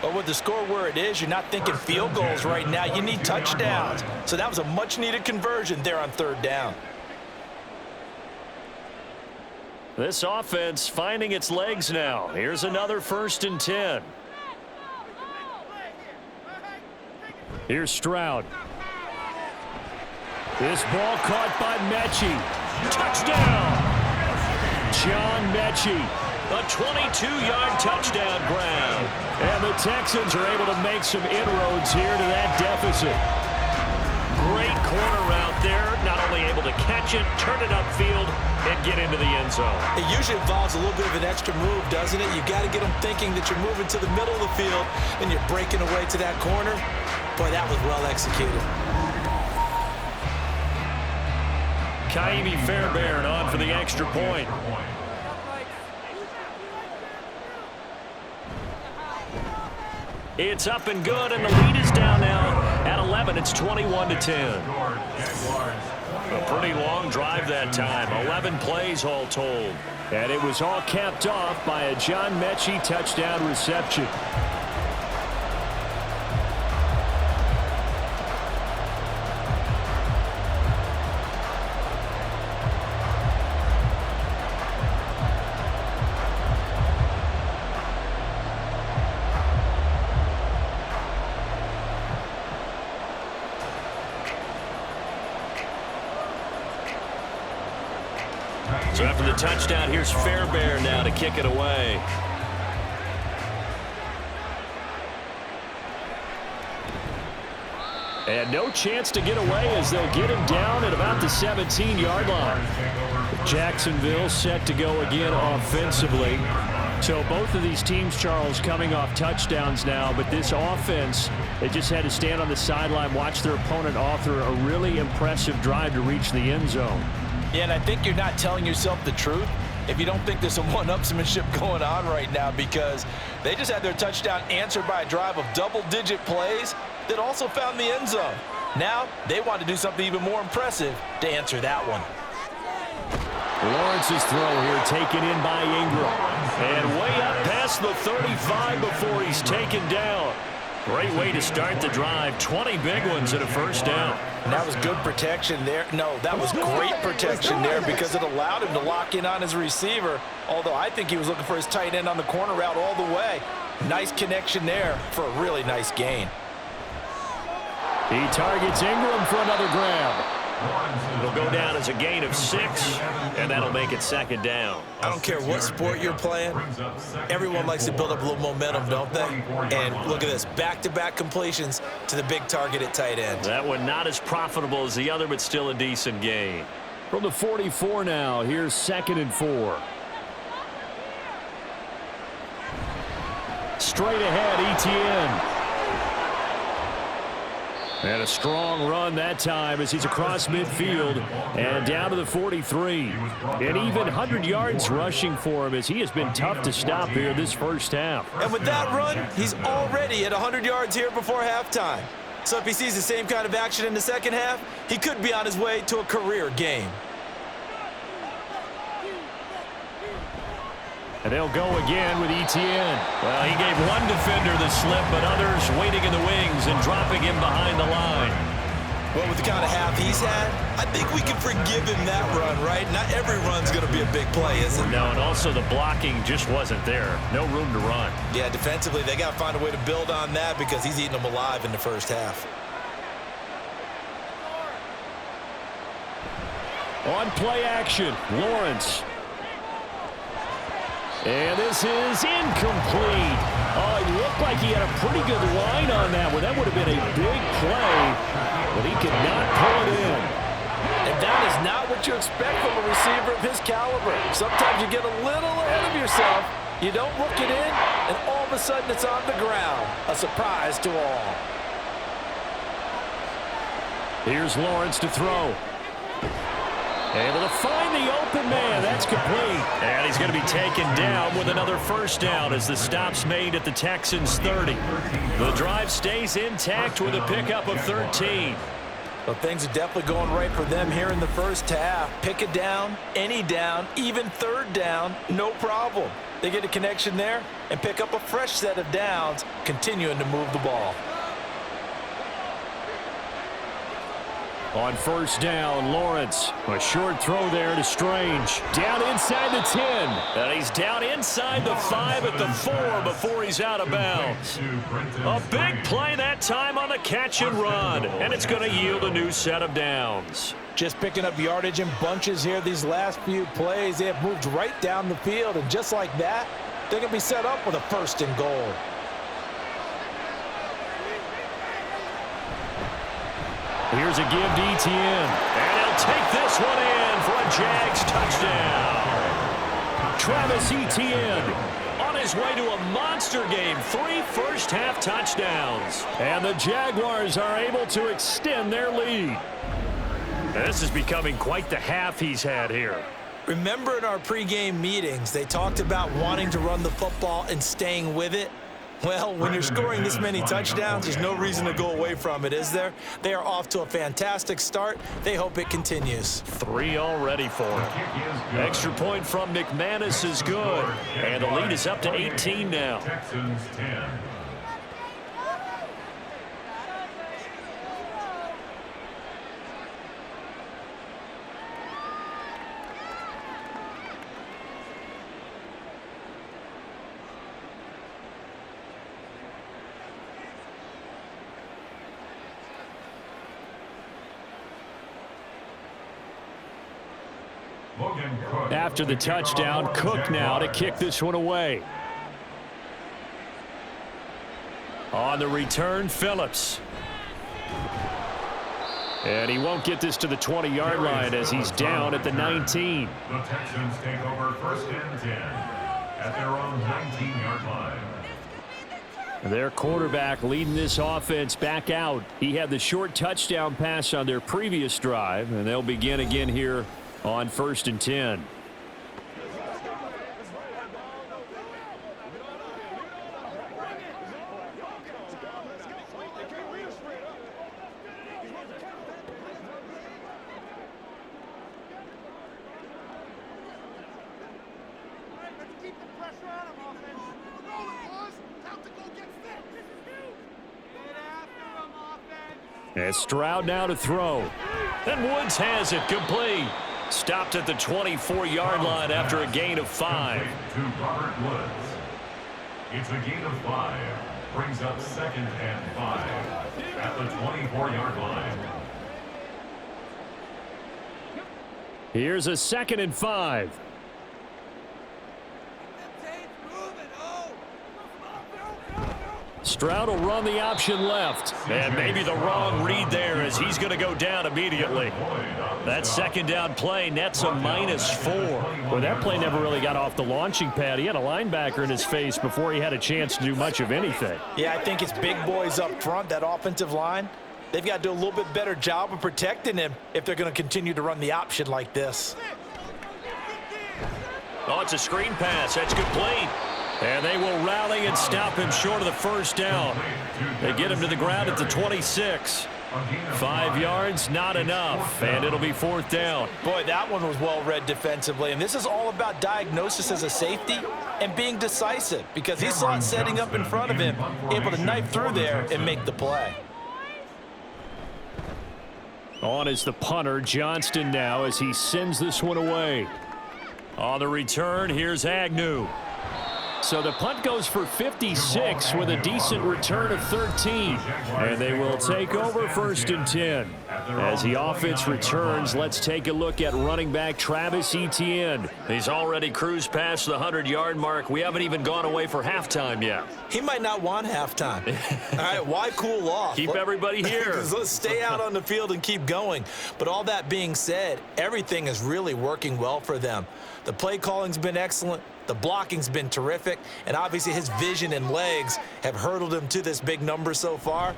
But with the score where it is, you're not thinking field goals right now. You need touchdowns. So that was a much-needed conversion there on 3rd down. This offense finding its legs now. Here's another 1st and 10. Here's Stroud. This ball caught by Mechie. Touchdown! John Mechie. A 22-yard touchdown grab. And the Texans are able to make some inroads here to that deficit. Great corner route there. Not only able to catch it, turn it upfield, and get into the end zone. It usually involves a little bit of an extra move, doesn't it? You got to get them thinking that you're moving to the middle of the field and you're breaking away to that corner. Boy, that was well executed. Kaimi Fairbairn on for the extra point. It's up and good, and the lead is down now at 11. It's 21-10. A pretty long drive that time. 11 plays all told. And it was all capped off by a John Mechie touchdown reception. So after the touchdown, here's Fairbairn now to kick it away. And no chance to get away as they'll get him down at about the 17-yard line. Jacksonville set to go again offensively. So both of these teams, Charles, coming off touchdowns now, but this offense, they just had to stand on the sideline, watch their opponent author a really impressive drive to reach the end zone. Yeah, and I think you're not telling yourself the truth if you don't think there's some one-upsmanship going on right now, because they just had their touchdown answered by a drive of double-digit plays that also found the end zone. Now they want to do something even more impressive to answer that one. Lawrence's throw here taken in by Ingram. And way up past the 35 before he's taken down. Great way to start the drive. 20 big ones and a first down. And that was good protection there. No, that was great protection there because it allowed him to lock in on his receiver, although I think he was looking for his tight end on the corner route all the way. Nice connection there for a really nice gain. He targets Ingram for another grab. It'll go down as a gain of 6, and that'll make it second down. I don't care what sport you're playing. Everyone likes to build up a little momentum, don't they? And look at this, back-to-back completions to the big target at tight end. That one not as profitable as the other, but still a decent gain. From the 44 now, here's 2nd and 4. Straight ahead, Etienne. And a strong run that time as he's across midfield and down to the 43. And even 100 yards rushing for him as he has been tough to stop here this first half. And with that run, he's already at 100 yards here before halftime. So if he sees the same kind of action in the second half, he could be on his way to a career game. And they'll go again with Etienne. Well, he gave one defender the slip, but others waiting in the wings and dropping him behind the line. Well, with the kind of half he's had, I think we can forgive him that run, right? Not every run's going to be a big play, is it? No, and also the blocking just wasn't there. No room to run. Yeah, defensively, they got to find a way to build on that because he's eating them alive in the first half. On play action, Lawrence. And this is incomplete. Oh, it looked like he had a pretty good line on that one. That would have been a big play, but he could not pull it in. And that is not what you expect from a receiver of his caliber. Sometimes you get a little ahead of yourself, you don't look it in, and all of a sudden it's on the ground. A surprise to all. Here's Lawrence to throw. Able to find the open man. That's complete. And he's going to be taken down with another first down as the stop's made at the Texans' 30. The drive stays intact with a pickup of 13. Well, things are definitely going right for them here in the first half. Pick it down, any down, even third down, no problem. They get a connection there and pick up a fresh set of downs, continuing to move the ball. On first down, Lawrence. A short throw there to Strange. Down inside the 10. And he's down inside the 5 at the 4 before he's out of bounds. A big play that time on the catch and run. And it's going to yield a new set of downs. Just picking up yardage in bunches here these last few plays. They have moved right down the field. And just like that, they're going to be set up with a 1st and goal. Here's a give to Etienne. And he'll take this one in for a Jags touchdown. Travis Etienne on his way to a monster game. 3 first-half touchdowns. And the Jaguars are able to extend their lead. This is becoming quite the half he's had here. Remember in our pregame meetings, they talked about wanting to run the football and staying with it? Well, when you're scoring this many touchdowns, there's no reason to go away from it, is there? They are off to a fantastic start. They hope it continues. 3 already for him. Extra point from McManus is good. And the lead is up to 18 now. Texans 10. After the touchdown, Cook now to kick this one away. On the return, Phillips. And he won't get this to the 20-yard line as he's down at the 19. The Texans take over 1st and 10 at their own 19-yard line. Their quarterback leading this offense back out. He had the short touchdown pass on their previous drive, and they'll begin again here on 1st and 10. And Stroud now to throw. And Woods has it complete. Stopped at the 24-yard line after a gain of 5. To Robert Woods. It's a gain of 5. Brings up 2nd and 5 at the 24-yard line. Here's a 2nd and 5. Stroud will run the option left. And maybe the wrong read there as he's going to go down immediately. That 2nd down play nets a -4. Well, that play never really got off the launching pad. He had a linebacker in his face before he had a chance to do much of anything. Yeah, I think it's big boys up front, that offensive line. They've got to do a little bit better job of protecting him if they're going to continue to run the option like this. Oh, it's a screen pass. That's complete. And they will rally and stop him short of the 1st down. They get him to the ground at the 26. 5 yards, not enough, and it'll be 4th down. Boy, that one was well read defensively, and this is all about diagnosis as a safety and being decisive because he saw it setting up in front of him, able to knife through there and make the play. On is the punter, Johnston now, as he sends this one away. On the return, here's Agnew. So the punt goes for 56 with a decent return of 13. And they will take over 1st and 10. As the offense returns, let's take a look at running back Travis Etienne. He's already cruised past the 100-yard mark. We haven't even gone away for halftime yet. He might not want halftime. All right, why cool off? Keep everybody here. Let's stay out on the field and keep going. But all that being said, everything is really working well for them. The play calling's been excellent. The blocking's been terrific. And obviously his vision and legs have hurdled him to this big number so far.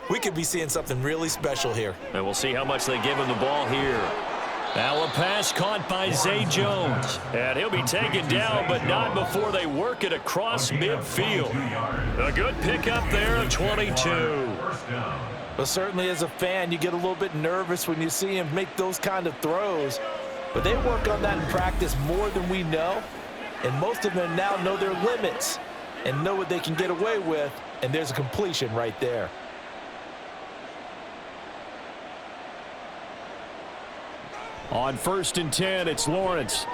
We could be seeing something really special here. And we'll see how much they give him the ball here. Now a pass caught by Zay Jones. And he'll be taken down, but not before they work it across midfield. A good pickup there of 22. Well, certainly as a fan, you get a little bit nervous when you see him make those kind of throws. But they work on that in practice more than we know. And most of them now know their limits and know what they can get away with. And there's a completion right there. On 1st and 10, it's Lawrence.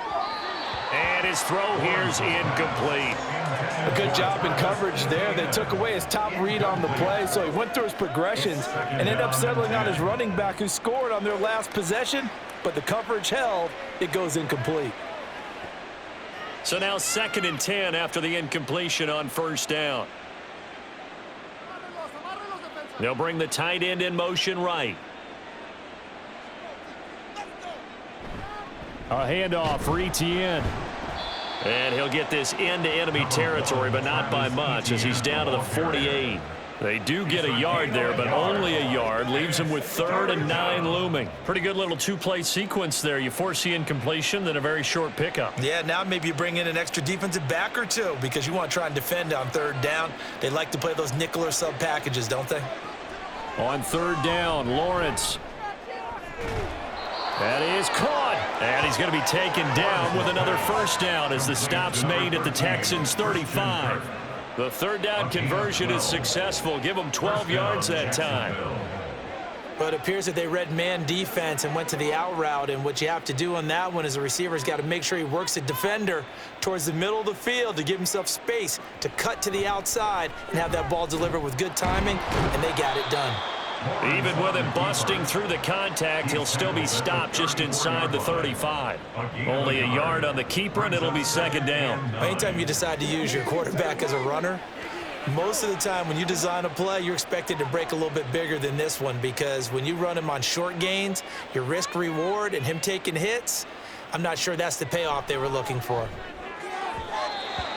And his throw here's incomplete. A good job in coverage there. They took away his top read on the play, so he went through his progressions and ended up settling on his running back who scored on their last possession, but the coverage held. It goes incomplete. So now 2nd and 10 after the incompletion on 1st down. They'll bring the tight end in motion right. A handoff for Etienne. And he'll get this into enemy territory, but not by much as he's down to the 48. They do get a yard there, but only a yard. Leaves him with 3rd and 9 looming. Pretty good little two-play sequence there. You force the incompletion, then a very short pickup. Yeah, now maybe you bring in an extra defensive back or two because you want to try and defend on 3rd down. They like to play those nickel or sub packages, don't they? On 3rd down, Lawrence. That is caught. And he's going to be taken down with another 1st down as the stop's made at the Texans' 35. The 3rd down conversion is successful. Give them 12 yards that time. But it appears that they read man defense and went to the out route. And what you have to do on that one is the receiver's got to make sure he works the defender towards the middle of the field to give himself space to cut to the outside and have that ball delivered with good timing. And they got it done. Even with him busting through the contact, he'll still be stopped just inside the 35. Only a yard on the keeper, and it'll be 2nd down. Anytime you decide to use your quarterback as a runner, Most of the time when you design a play, you're expected to break a little bit bigger than this one because when you run him on short gains, your risk-reward and him taking hits, I'm not sure that's the payoff they were looking for.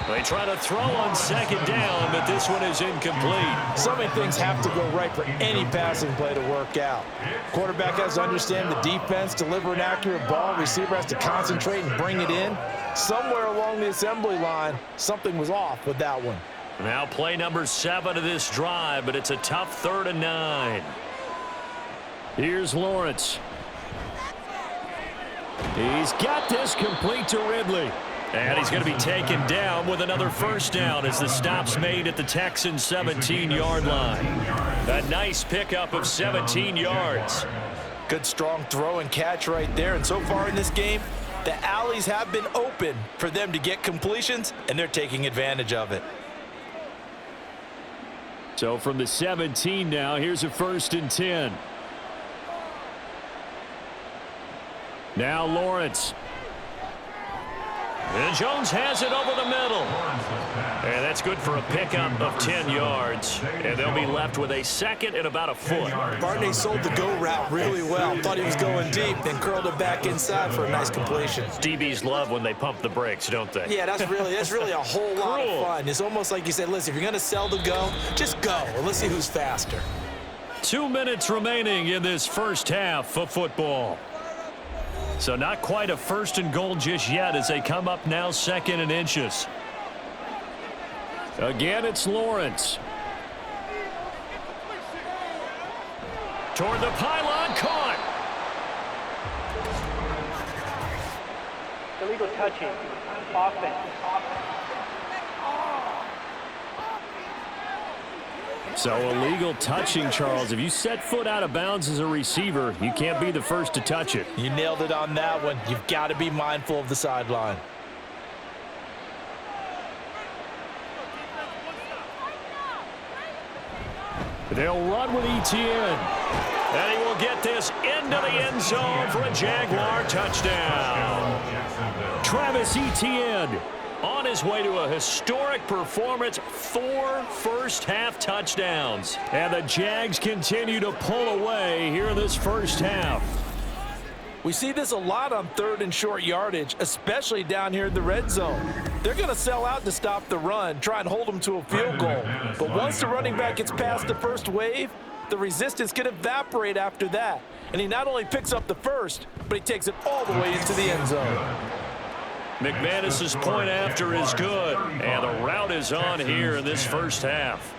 They try to throw on second down, but this one is incomplete. So many things have to go right for any passing play to work out. Quarterback has to understand the defense, deliver an accurate ball. Receiver has to concentrate and bring it in. Somewhere along the assembly line, something was off with that one. Now play number 7 of this drive, but it's a tough 3rd and 9. Here's Lawrence. He's got this complete to Ridley. And he's going to be taken down with another first down as the stop's made at the Texans' 17-yard line. A nice pickup of 17 yards. Good strong throw and catch right there. And so far in this game, the alleys have been open for them to get completions, and they're taking advantage of it. So from the 17 now, here's a 1st and 10. Now Lawrence. And Jones has it over the middle. And that's good for a pickup of 10 yards. And they'll be left with a 2nd and about a foot. Barney sold the go route really well. Thought he was going deep, then curled it back inside for a nice completion. DBs love when they pump the brakes, don't they? Yeah, that's really a whole lot of fun. It's almost like you said, listen, if you're going to sell the go, just go. Well, let's see who's faster. 2 minutes remaining in this first half of football. So not quite a 1st and goal just yet as they come up now 2nd and inches. Again, it's Lawrence. Toward the pylon, caught. Illegal touching, offense. So illegal touching, Charles. If you set foot out of bounds as a receiver, you can't be the first to touch it. You nailed it on that one. You've got to be mindful of the sideline. They'll run with Etienne. And he will get this into the end zone for a Jaguar touchdown. Travis Etienne on his way to a historic performance, 4 first-half touchdowns. And the Jags continue to pull away here in this first half. We see this a lot on 3rd and short yardage, especially down here in the red zone. They're going to sell out to stop the run, try and hold them to a field goal. But once the running back gets past the first wave, the resistance can evaporate after that. And he not only picks up the first, but he takes it all the way into the end zone. McManus's point after is good, and the route is on here in this first half.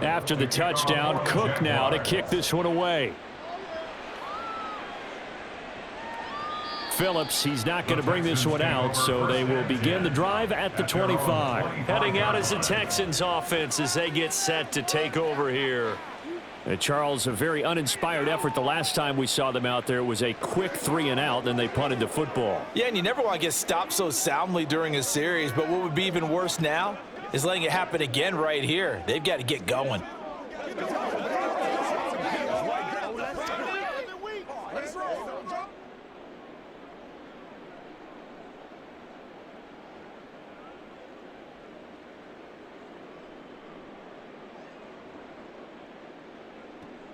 After the touchdown, Cook now to kick this one away. Phillips, he's not going to bring this one out, so they will begin the drive at the 25. Heading out as the Texans offense as they get set to take over here. Charles, a very uninspired effort. The last time we saw them out there was a quick 3 and out, then they punted the football. Yeah, and you never want to get stopped so soundly during a series, but what would be even worse now is letting it happen again right here. They've got to get going.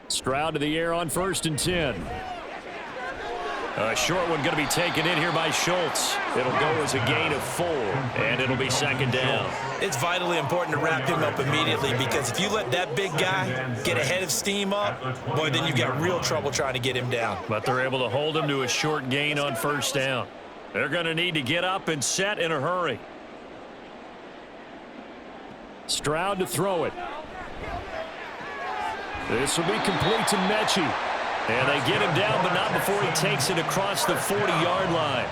Stroud to the air on 1st and 10. A short one going to be taken in here by Schultz. It'll go as a gain of 4, and it'll be 2nd down. It's vitally important to wrap him up immediately because if you let that big guy get ahead of steam up, boy, then you've got real trouble trying to get him down. But they're able to hold him to a short gain on 1st down. They're going to need to get up and set in a hurry. Stroud to throw it. This will be complete to Mechie. And they get him down, but not before he takes it across the 40-yard line.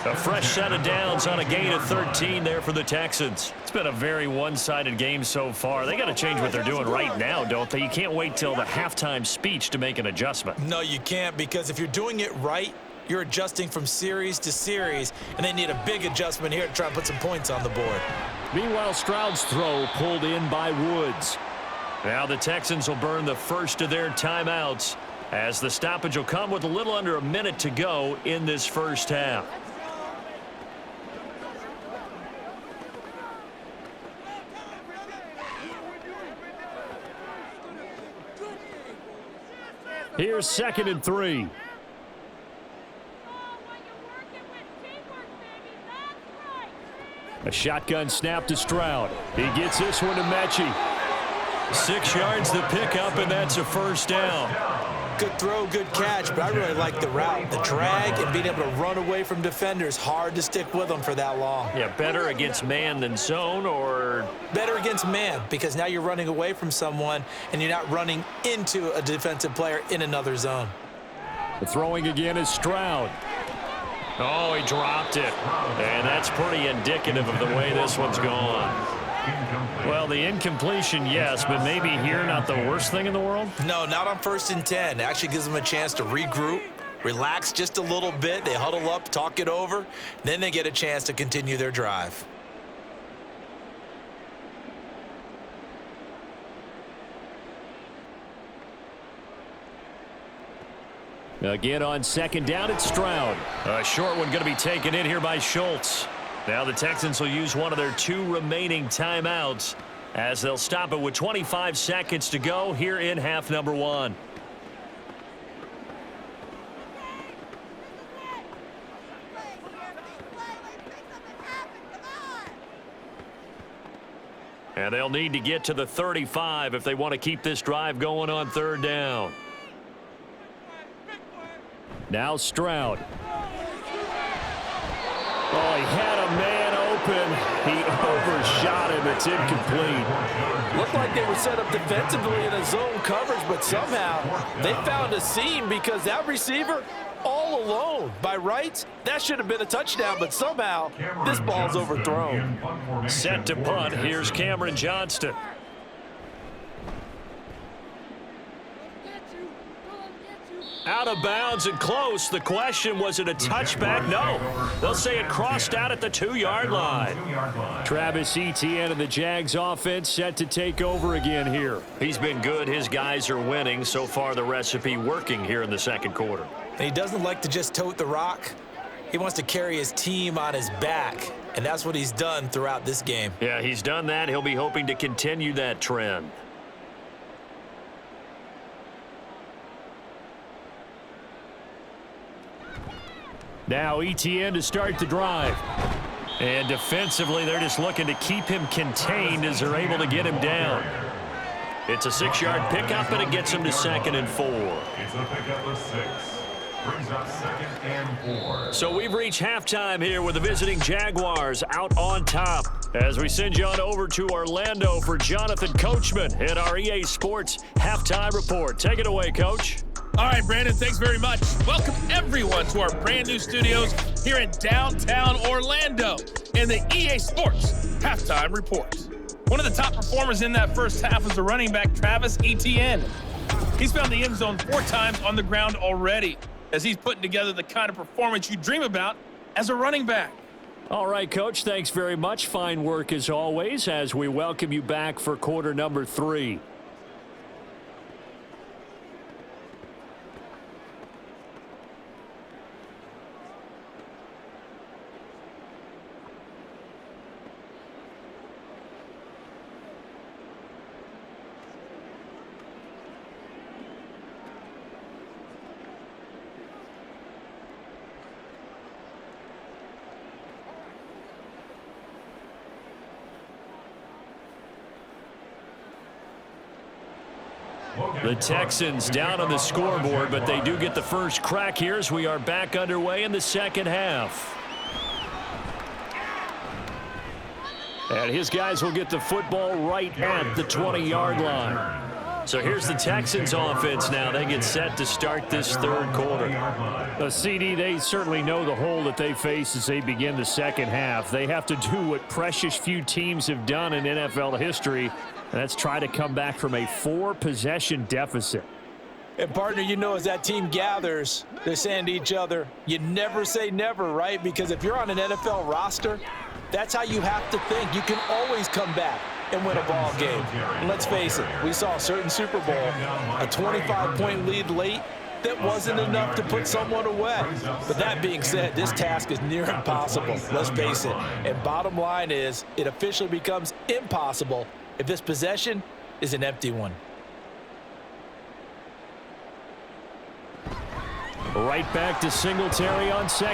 A fresh set of downs on a gain of 13 there for the Texans. It's been a very one-sided game so far. They got to change what they're doing right now, don't they? You can't wait till the halftime speech to make an adjustment. No, you can't, because if you're doing it right, You're adjusting from series to series, and they need a big adjustment here to try and put some points on the board. Meanwhile, Stroud's throw pulled in by Woods. Now the Texans will burn the first of their timeouts as the stoppage will come with a little under a minute to go in this first half. Here's 2nd and 3. A shotgun snap to Stroud. He gets this one to Mechie. 6 yards the pickup, and that's a first down. Good throw, good catch, but I really like the route. The drag and being able to run away from defenders, hard to stick with them for that long. Yeah, better against man than zone, or? Better against man, because now you're running away from someone and you're not running into a defensive player in another zone. The throwing again is Stroud. Oh, he dropped it. And that's pretty indicative of the way this one's gone. Well, the incompletion, yes, but maybe here not the worst thing in the world? No, not on 1st and 10. It actually gives them a chance to regroup, relax just a little bit. They huddle up, talk it over, then they get a chance to continue their drive. Again on 2nd down, it's Stroud. A short one going to be taken in here by Schultz. Now the Texans will use one of their 2 remaining timeouts as they'll stop it with 25 seconds to go here in half number 1. And they'll need to get to the 35 if they want to keep this drive going on 3rd down. Now Stroud. Oh, he had a man open. He overshot him. It's incomplete. Looked like they were set up defensively in a zone coverage, but somehow they found a seam because that receiver all alone. By rights, that should have been a touchdown, but somehow this ball's overthrown. Set to punt. Here's Cameron Johnston. Out of bounds and close. The question, was it a touchback? No. They'll say it crossed out at the 2-yard line. Travis Etienne and the Jags offense set to take over again here. He's been good. His guys are winning. So far, the recipe working here in the 2nd quarter. And he doesn't like to just tote the rock. He wants to carry his team on his back, and that's what he's done throughout this game. Yeah, he's done that. He'll be hoping to continue that trend. Now Etienne to start the drive. And defensively, they're just looking to keep him contained as they're able to get him down. It's a 6-yard pickup, and it gets him to 2nd and 4. It's a pickup of 6. Brings up 2nd and 4. So we've reached halftime here with the visiting Jaguars out on top. As we send you on over to Orlando for Jonathan Coachman at our EA Sports Halftime Report. Take it away, Coach. All right, Brandon, thanks very much. Welcome, everyone, to our brand new studios here in downtown Orlando in the EA Sports Halftime Report. One of the top performers in that first half was the running back, Travis Etienne. He's found the end zone 4 times on the ground already, as he's putting together the kind of performance you dream about as a running back. All right, Coach, thanks very much. Fine work as always as we welcome you back for quarter number 3. The Texans down on the scoreboard, but they do get the first crack here as we are back underway in the 2nd half. And his guys will get the football right at the 20-yard line. So here's the Texans offense now. They get set to start this 3rd quarter. CD, they certainly know the hole that they face as they begin the 2nd half. They have to do what precious few teams have done in NFL history, and that's try to come back from a 4-possession deficit. And, partner, you know, as that team gathers, they're saying to each other, you never say never, right? Because if you're on an NFL roster, that's how you have to think. You can always come back and win a ball game. And let's face it, we saw a certain Super Bowl, a 25-point lead late, that wasn't enough to put someone away. But that being said, this task is near impossible, let's face it. And bottom line is, it officially becomes impossible if this possession is an empty one. Right back to Singletary on second.